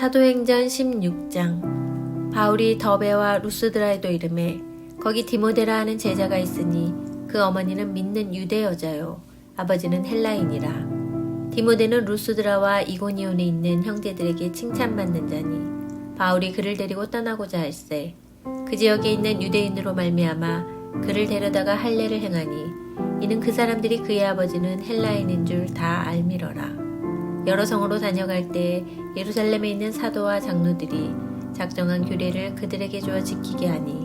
사도행전 16장. 바울이 더베와 루스드라에도 이르매 거기 디모데라 하는 제자가 있으니 그 어머니는 믿는 유대 여자요 아버지는 헬라인이라. 디모데는 루스드라와 이고니온에 있는 형제들에게 칭찬받는 자니 바울이 그를 데리고 떠나고자 할세 그 지역에 있는 유대인으로 말미암아 그를 데려다가 할례를 행하니 이는 그 사람들이 그의 아버지는 헬라인인 줄 다 알미러라. 여러 성으로 다녀갈 때 예루살렘에 있는 사도와 장로들이 작정한 규례를 그들에게 주어 지키게 하니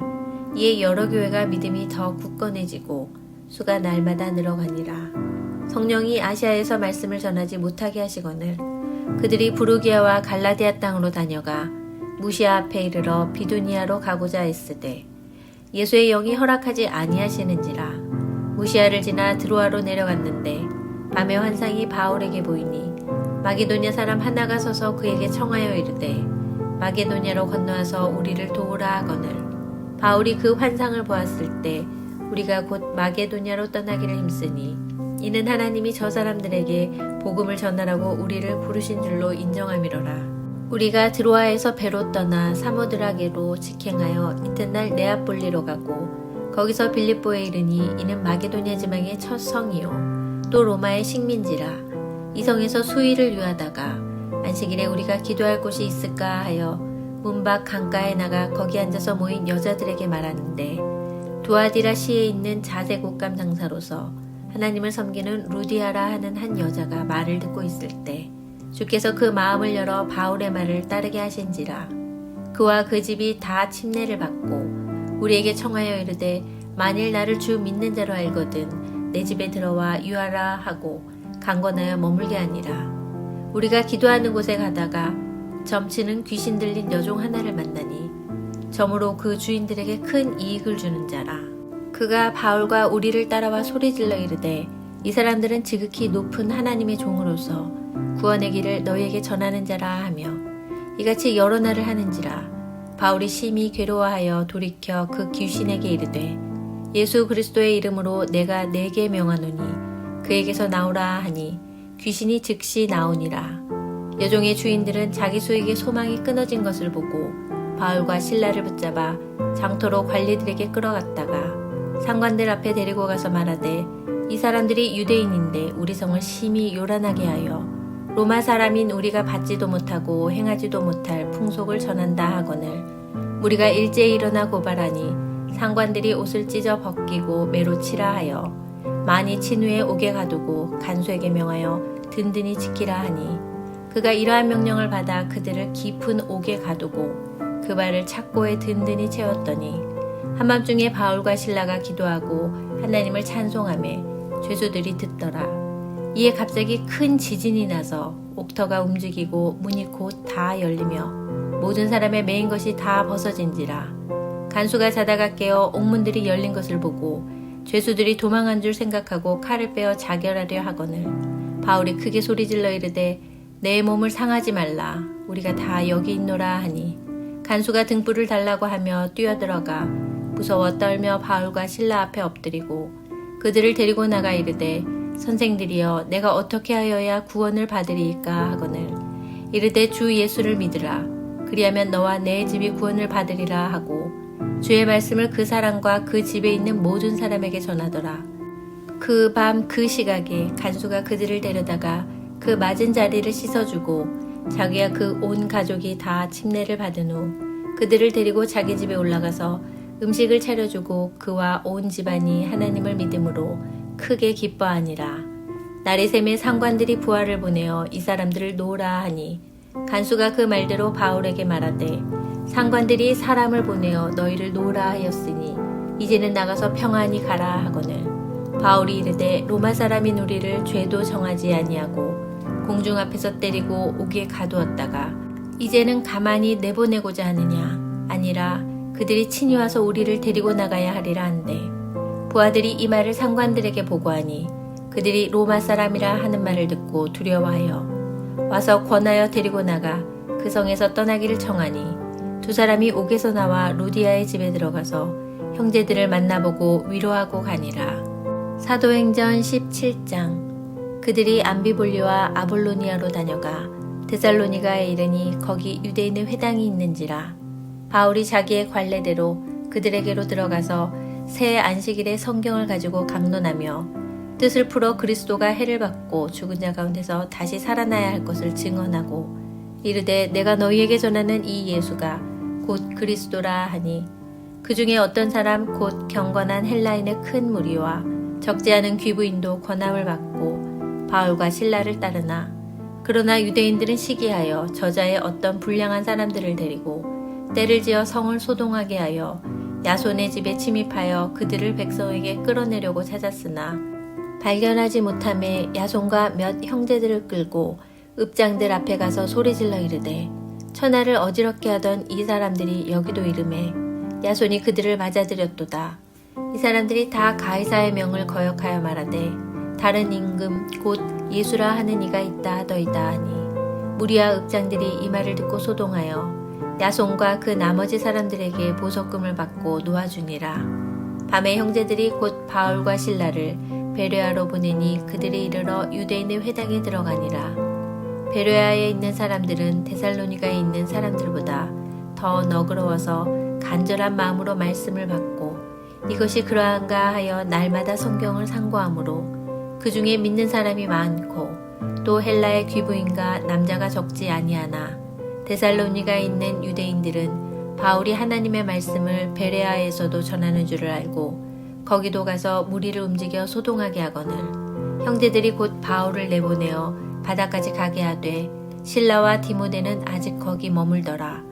이에 여러 교회가 믿음이 더 굳건해지고 수가 날마다 늘어가니라. 성령이 아시아에서 말씀을 전하지 못하게 하시거늘 그들이 부르기아와 갈라디아 땅으로 다녀가 무시아 앞에 이르러 비두니아로 가고자 했으되 예수의 영이 허락하지 아니하시는지라. 무시아를 지나 드로아로 내려갔는데 밤에 환상이 바울에게 보이니 마게도냐 사람 하나가 서서 그에게 청하여 이르되 마게도냐로 건너와서 우리를 도우라 하거늘 바울이 그 환상을 보았을 때 우리가 곧 마게도냐로 떠나기를 힘쓰니 이는 하나님이 저 사람들에게 복음을 전하라고 우리를 부르신 줄로 인정함이로라. 우리가 드로아에서 배로 떠나 사모드라게로 직행하여 이튿날 네아폴리로 가고 거기서 빌립보에 이르니 이는 마게도냐 지방의 첫 성이요 또 로마의 식민지라. 이 성에서 수일을 유하다가 안식일에 우리가 기도할 곳이 있을까 하여 문밖 강가에 나가 거기 앉아서 모인 여자들에게 말하는데 두아디라 시에 있는 자색옷감 장사로서 하나님을 섬기는 루디아라 하는 한 여자가 말을 듣고 있을 때 주께서 그 마음을 열어 바울의 말을 따르게 하신지라. 그와 그 집이 다 침례를 받고 우리에게 청하여 이르되 만일 나를 주 믿는 자로 알거든 내 집에 들어와 유하라 하고 강권하여 머물게 하니라. 우리가 기도하는 곳에 가다가 점치는 귀신 들린 여종 하나를 만나니 점으로 그 주인들에게 큰 이익을 주는 자라. 그가 바울과 우리를 따라와 소리질러 이르되 이 사람들은 지극히 높은 하나님의 종으로서 구원의 길을 너희에게 전하는 자라 하며 이같이 여러 날을 하는지라. 바울이 심히 괴로워하여 돌이켜 그 귀신에게 이르되 예수 그리스도의 이름으로 내가 네게 명하노니 그에게서 나오라 하니 귀신이 즉시 나오니라. 여종의 주인들은 자기 수익의 소망이 끊어진 것을 보고 바울과 실라를 붙잡아 장터로 관리들에게 끌어갔다가 상관들 앞에 데리고 가서 말하되 이 사람들이 유대인인데 우리 성을 심히 요란하게 하여 로마 사람인 우리가 받지도 못하고 행하지도 못할 풍속을 전한다 하거늘 우리가 일제히 일어나 고발하니 상관들이 옷을 찢어 벗기고 매로 치라 하여 많이 친 후에 옥에 가두고 간수에게 명하여 든든히 지키라 하니 그가 이러한 명령을 받아 그들을 깊은 옥에 가두고 그 발을 착고에 든든히 채웠더니 한밤중에 바울과 실라가 기도하고 하나님을 찬송하며 죄수들이 듣더라. 이에 갑자기 큰 지진이 나서 옥터가 움직이고 문이 곧 다 열리며 모든 사람의 매인 것이 다 벗어진지라. 간수가 자다가 깨어 옥문들이 열린 것을 보고 죄수들이 도망한 줄 생각하고 칼을 빼어 자결하려 하거늘 바울이 크게 소리질러 이르되 내 몸을 상하지 말라 우리가 다 여기 있노라 하니 간수가 등불을 달라고 하며 뛰어들어가 무서워 떨며 바울과 실라 앞에 엎드리고 그들을 데리고 나가 이르되 선생들이여 내가 어떻게 하여야 구원을 받으리이까 하거늘 이르되 주 예수를 믿으라 그리하면 너와 내 집이 구원을 받으리라 하고 주의 말씀을 그 사람과 그 집에 있는 모든 사람에게 전하더라. 그 밤 그 시각에 간수가 그들을 데려다가 그 맞은 자리를 씻어주고 자기와 그 온 가족이 다 침례를 받은 후 그들을 데리고 자기 집에 올라가서 음식을 차려주고 그와 온 집안이 하나님을 믿음으로 크게 기뻐하니라. 날이 새매 상관들이 부하를 보내어 이 사람들을 놓으라 하니 간수가 그 말대로 바울에게 말하되 상관들이 사람을 보내어 너희를 놓으라 하였으니 이제는 나가서 평안히 가라 하거늘 바울이 이르되 로마 사람인 우리를 죄도 정하지 아니하고 공중 앞에서 때리고 옥에 가두었다가 이제는 가만히 내보내고자 하느냐 아니라 그들이 친히 와서 우리를 데리고 나가야 하리라 한대 부하들이 이 말을 상관들에게 보고하니 그들이 로마 사람이라 하는 말을 듣고 두려워하여 와서 권하여 데리고 나가 그 성에서 떠나기를 청하니 두 사람이 옥에서 나와 루디아의 집에 들어가서 형제들을 만나보고 위로하고 가니라. 사도행전 17장. 그들이 암비볼리와 아볼로니아로 다녀가 데살로니가에 이르니 거기 유대인의 회당이 있는지라. 바울이 자기의 관례대로 그들에게로 들어가서 새 안식일에 성경을 가지고 강론하며 뜻을 풀어 그리스도가 해를 받고 죽은 자 가운데서 다시 살아나야 할 것을 증언하고 이르되 내가 너희에게 전하는 이 예수가 곧 그리스도라 하니 그 중에 어떤 사람 곧 경건한 헬라인의 큰 무리와 적지 않은 귀부인도 권함을 받고 바울과 실라를 따르나 그러나 유대인들은 시기하여 저자의 어떤 불량한 사람들을 데리고 때를 지어 성을 소동하게 하여 야손의 집에 침입하여 그들을 백성에게 끌어내려고 찾았으나 발견하지 못함에 야손과 몇 형제들을 끌고 읍장들 앞에 가서 소리질러 이르되 천하를 어지럽게 하던 이 사람들이 여기도 이르매 야손이 그들을 맞아들였도다. 이 사람들이 다 가이사의 명을 거역하여 말하되 다른 임금 곧 예수라 하는 이가 있다 하더이다 하니 무리와 읍장들이 이 말을 듣고 소동하여 야손과 그 나머지 사람들에게 보석금을 받고 놓아주니라. 밤에 형제들이 곧 바울과 실라를 베레아로 보내니 그들이 이르러 유대인의 회당에 들어가니라. 베레아에 있는 사람들은 데살로니가에 있는 사람들보다 더 너그러워서 간절한 마음으로 말씀을 받고 이것이 그러한가 하여 날마다 성경을 상고하므로 그 중에 믿는 사람이 많고 또 헬라의 귀부인과 남자가 적지 아니하나 데살로니가에 있는 유대인들은 바울이 하나님의 말씀을 베레아에서도 전하는 줄을 알고 거기도 가서 무리를 움직여 소동하게 하거늘 형제들이 곧 바울을 내보내어 바다까지 가게 하되 실라와 디모데는 아직 거기 머물더라.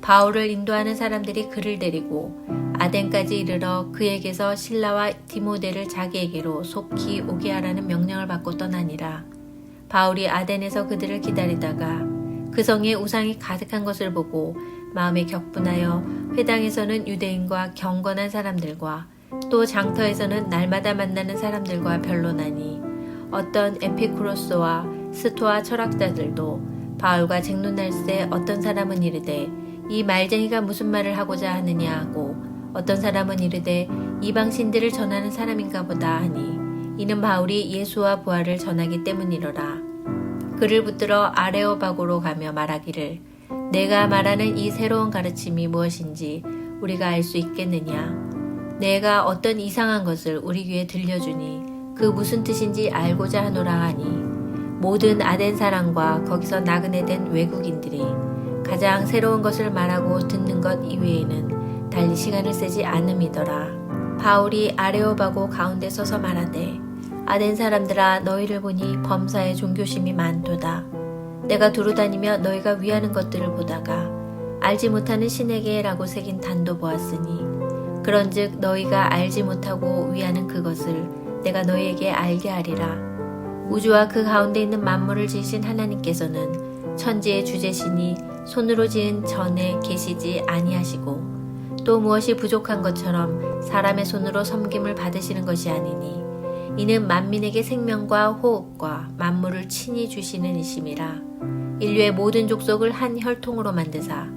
바울을 인도하는 사람들이 그를 데리고 아덴까지 이르러 그에게서 실라와 디모데를 자기에게로 속히 오게 하라는 명령을 받고 떠나니라. 바울이 아덴에서 그들을 기다리다가 그 성에 우상이 가득한 것을 보고 마음에 격분하여 회당에서는 유대인과 경건한 사람들과 또 장터에서는 날마다 만나는 사람들과 변론하니 어떤 에피쿠로스와 스토아 철학자들도 바울과 쟁론할새 어떤 사람은 이르되 이 말쟁이가 무슨 말을 하고자 하느냐 하고 어떤 사람은 이르되 이방신들을 전하는 사람인가 보다 하니 이는 바울이 예수와 부활을 전하기 때문이로라. 그를 붙들어 아레오바고로 가며 말하기를 내가 말하는 이 새로운 가르침이 무엇인지 우리가 알 수 있겠느냐. 내가 어떤 이상한 것을 우리 귀에 들려주니 그 무슨 뜻인지 알고자 하노라 하니 모든 아덴 사람과 거기서 나그네 된 외국인들이 가장 새로운 것을 말하고 듣는 것 이외에는 달리 시간을 쓰지 않음이더라. 바울이 아레오바고 가운데 서서 말하되 아덴 사람들아 너희를 보니 범사에 종교심이 많도다. 내가 두루다니며 너희가 위하는 것들을 보다가 알지 못하는 신에게라고 새긴 단도 보았으니 그런즉 너희가 알지 못하고 위하는 그것을 내가 너희에게 알게 하리라. 우주와 그 가운데 있는 만물을 지으신 하나님께서는 천지의 주제시니 손으로 지은 전에 계시지 아니하시고 또 무엇이 부족한 것처럼 사람의 손으로 섬김을 받으시는 것이 아니니 이는 만민에게 생명과 호흡과 만물을 친히 주시는 이심이라. 인류의 모든 족속을 한 혈통으로 만드사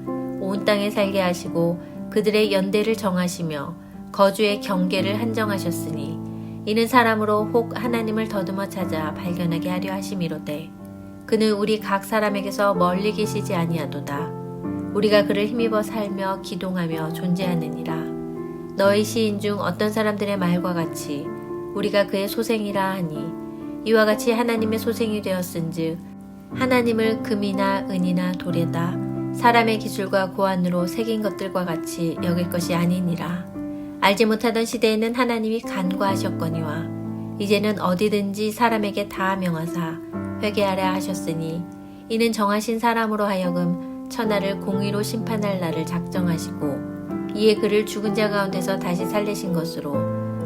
온 땅에 살게 하시고 그들의 연대를 정하시며 거주의 경계를 한정하셨으니 이는 사람으로 혹 하나님을 더듬어 찾아 발견하게 하려 하심이로되 그는 우리 각 사람에게서 멀리 계시지 아니하도다. 우리가 그를 힘입어 살며 기동하며 존재하느니라. 너희 시인 중 어떤 사람들의 말과 같이 우리가 그의 소생이라 하니 이와 같이 하나님의 소생이 되었은즉 하나님을 금이나 은이나 돌에다 사람의 기술과 고안으로 새긴 것들과 같이 여길 것이 아니니라. 알지 못하던 시대에는 하나님이 간과하셨거니와 이제는 어디든지 사람에게 다 명하사 회개하라 하셨으니 이는 정하신 사람으로 하여금 천하를 공의로 심판할 날을 작정하시고 이에 그를 죽은 자 가운데서 다시 살리신 것으로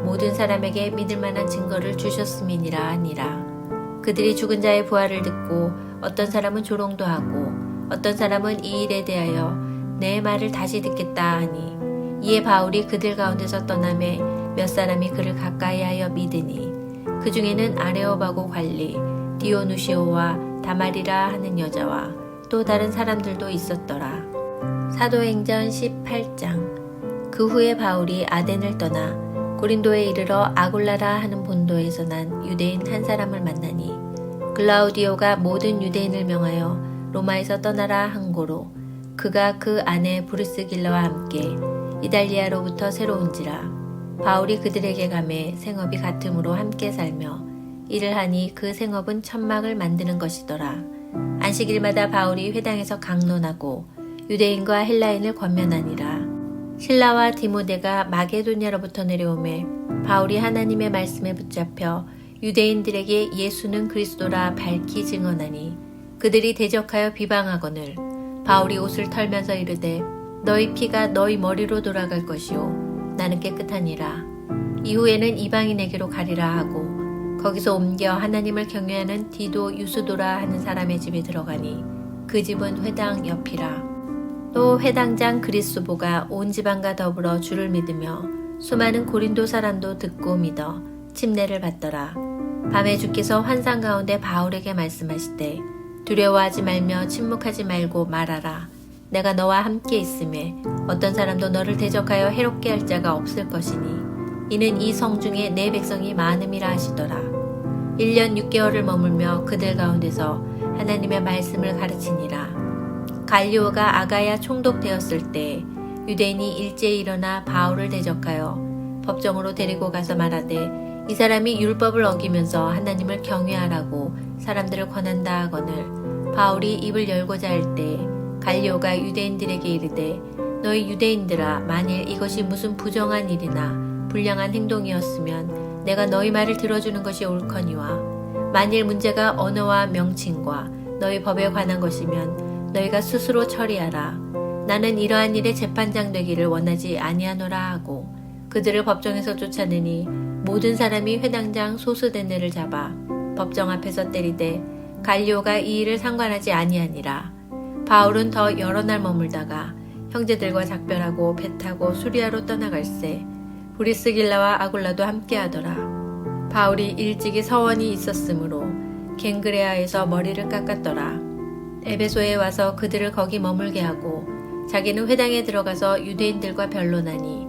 모든 사람에게 믿을 만한 증거를 주셨음이니라 하니라. 그들이 죽은 자의 부활을 듣고 어떤 사람은 조롱도 하고 어떤 사람은 이 일에 대하여 내 말을 다시 듣겠다 하니 이에 바울이 그들 가운데서 떠나매 몇 사람이 그를 가까이하여 믿으니 그 중에는 아레오바고 관리 디오누시오와 다말이라 하는 여자와 또 다른 사람들도 있었더라. 사도행전 18장. 그 후에 바울이 아덴을 떠나 고린도에 이르러 아골라라 하는 본도에서 난 유대인 한 사람을 만나니 글라우디오가 모든 유대인을 명하여 로마에서 떠나라 한 고로 그가 그 아내 브리스길라와 함께 이달리아로부터 새로 온지라. 바울이 그들에게 가매 생업이 같음으로 함께 살며 일을 하니 그 생업은 천막을 만드는 것이더라. 안식일마다 바울이 회당에서 강론하고 유대인과 헬라인을 권면하니라. 실라와 디모데가 마게도냐로부터 내려오매 바울이 하나님의 말씀에 붙잡혀 유대인들에게 예수는 그리스도라 밝히 증언하니 그들이 대적하여 비방하거늘 바울이 옷을 털면서 이르되 너희 피가 너희 머리로 돌아갈 것이요 나는 깨끗하니라. 이후에는 이방인에게로 가리라 하고 거기서 옮겨 하나님을 경외하는 디도 유스도라 하는 사람의 집에 들어가니 그 집은 회당 옆이라. 또 회당장 그리스보가 온 지방과 더불어 주를 믿으며 수많은 고린도 사람도 듣고 믿어 침례를 받더라. 밤에 주께서 환상 가운데 바울에게 말씀하시되 두려워하지 말며 침묵하지 말고 말하라. 내가 너와 함께 있음에 어떤 사람도 너를 대적하여 해롭게 할 자가 없을 것이니 이는 이 성 중에 내 백성이 많음이라 하시더라. 1년 6개월을 머물며 그들 가운데서 하나님의 말씀을 가르치니라. 갈리오가 아가야 총독되었을 때 유대인이 일제히 일어나 바울을 대적하여 법정으로 데리고 가서 말하되 이 사람이 율법을 어기면서 하나님을 경외하라고 사람들을 권한다 하거늘 바울이 입을 열고자 할 때 갈리오가 유대인들에게 이르되 너희 유대인들아 만일 이것이 무슨 부정한 일이나 불량한 행동이었으면 내가 너희 말을 들어주는 것이 옳거니와 만일 문제가 언어와 명칭과 너희 법에 관한 것이면 너희가 스스로 처리하라. 나는 이러한 일에 재판장 되기를 원하지 아니하노라 하고 그들을 법정에서 쫓아내니 모든 사람이 회당장 소스데네를 잡아 법정 앞에서 때리되 갈리오가 이 일을 상관하지 아니하니라. 바울은 더 여러 날 머물다가 형제들과 작별하고 배 타고 수리아로 떠나갈새 브리스길라와 아굴라도 함께하더라. 바울이 일찍이 서원이 있었으므로 갱그레아에서 머리를 깎았더라. 에베소에 와서 그들을 거기 머물게 하고 자기는 회당에 들어가서 유대인들과 변론하니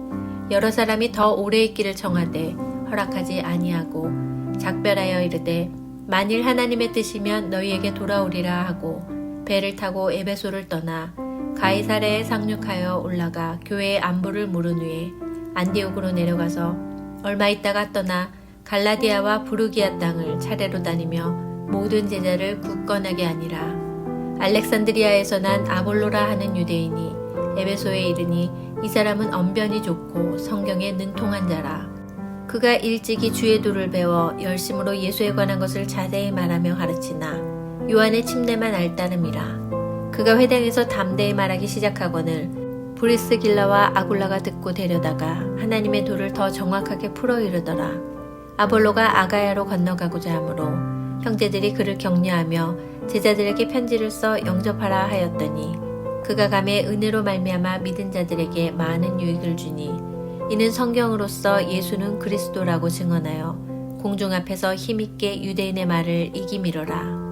여러 사람이 더 오래 있기를 청하되 허락하지 아니하고 작별하여 이르되 만일 하나님의 뜻이면 너희에게 돌아오리라 하고 배를 타고 에베소를 떠나 가이사랴에 상륙하여 올라가 교회의 안부를 물은 후에 안디옥으로 내려가서 얼마 있다가 떠나 갈라디아와 부르기아 땅을 차례로 다니며 모든 제자를 굳건하게 하니라. 알렉산드리아에서 난 아볼로라 하는 유대인이 에베소에 이르니 이 사람은 언변이 좋고 성경에 능통한 자라. 그가 일찍이 주의 도를 배워 열심으로 예수에 관한 것을 자세히 말하며 가르치나 요한의 침례만 알따름이라. 그가 회당에서 담대히 말하기 시작하거늘 브리스길라와 아굴라가 듣고 데려다가 하나님의 도를 더 정확하게 풀어 이르더라. 아볼로가 아가야로 건너가고자 하므로 형제들이 그를 격려하며 제자들에게 편지를 써 영접하라 하였더니 그가 감에 은혜로 말미암아 믿은 자들에게 많은 유익을 주니 이는 성경으로서 예수는 그리스도라고 증언하여 공중 앞에서 힘있게 유대인의 말을 이기미러라.